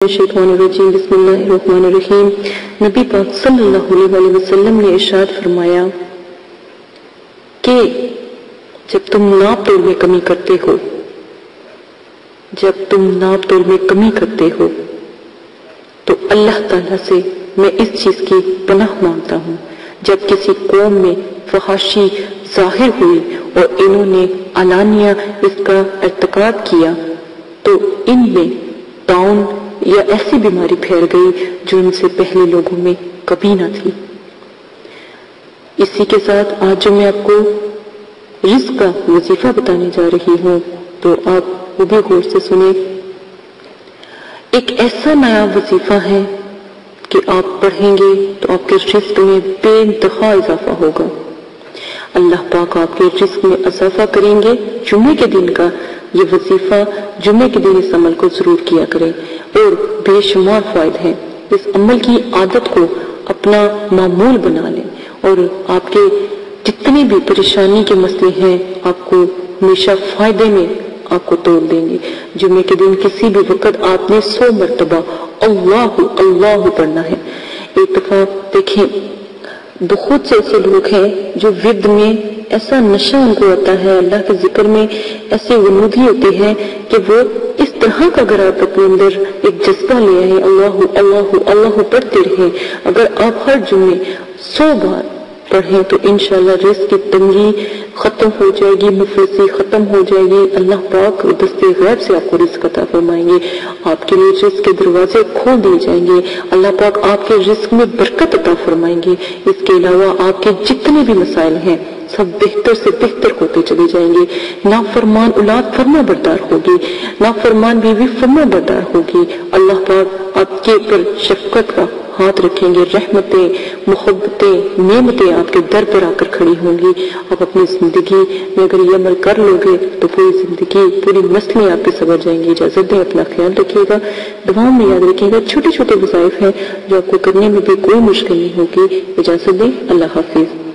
الرجیم بسم اللہ الرحمن الرحیم۔ نبی پاک صلی اللہ علیہ وسلم نے ارشاد فرمایا کہ جب تم ناپ تول میں کمی کرتے ہو تو اللہ تعالیٰ سے میں اس چیز کی پناہ مانگتا ہوں، جب کسی قوم میں فحاشی ظاہر ہوئی اور انہوں نے علانیہ اس کا ارتکاب کیا تو ان میں طاعون یا ایسی بیماری پھیل گئی جو ان سے پہلے لوگوں میں کبھی نہ تھی۔ اسی کے ساتھ آج جو میں آپ کو رزق کا وظیفہ بتانے جا رہی ہوں تو آپ وہ بھی غور سے سنیں۔ ایک ایسا نیا وظیفہ ہے کہ آپ پڑھیں گے تو آپ کے رزق میں بے انتہا اضافہ ہوگا۔ اللہ پاک آپ کے رزق میں اضافہ کریں گے۔ جمعے کے دن کا یہ وظیفہ، جمعے کے دن اس عمل کو ضرور کیا کریں اور بے شمار فائد ہیں۔ اس عمل کی عادت کو اپنا معمول بنا لیں اور آپ کے جتنے بھی پریشانی کے مسئلے ہیں آپ کو ہمیشہ فائدے میں آپ کو توڑ دیں گے۔ جمعے کے دن کسی بھی وقت آپ نے 100 مرتبہ اللہ اللہ پڑھنا ہے۔ ایک دفعہ دیکھیں، بہت سے ایسے لوگ ہیں جو ورد میں ایسا نشہ ان کو آتا ہے، اللہ کے ذکر میں ایسے غنودی ہوتے ہیں کہ وہ اس طرح کا اگر آپ اپنے اندر ایک جذبہ لے آئے، اللہ اللہ اللہ پڑھتے رہیں، اگر آپ ہر جمعے 100 بار پڑھیں تو انشاءاللہ رزق کی تنگی ختم ہو جائے گی، مفلسی ختم ہو جائے گی۔ اللہ پاک دستے غیب سے آپ کو رزق عطا فرمائیں گے، آپ کے لیے رزق کے دروازے کھول دیے جائیں گے، اللہ پاک آپ کے رزق میں برکت عطا فرمائیں گے۔ اس کے علاوہ آپ کے جتنے بھی مسائل ہیں سب بہتر سے بہتر ہوتے چلے جائیں گے۔ نافرمان اولاد فرما بردار ہوگی، نافرمان بیوی فرما بردار ہوگی۔ اللہ پاک آپ کے اوپر شفقت کا ہاتھ رکھیں گے، رحمتیں، محبتیں، نعمتیں آپ کے در پر آ کر کھڑی ہوں گی۔ آپ اپنی زندگی میں اگر یہ عمل کر لو گے تو پوری زندگی، پوری نسلیں آپ کے سبر جائیں گی۔ اجازت دیں، اپنا خیال رکھیے گا، دعاؤں میں یاد رکھیے گا۔ چھوٹے چھوٹے وظائف ہیں جو آپ کو کرنے میں بھی کوئی مشکل نہیں ہوگی۔ اجازت دیں، اللہ حافظ۔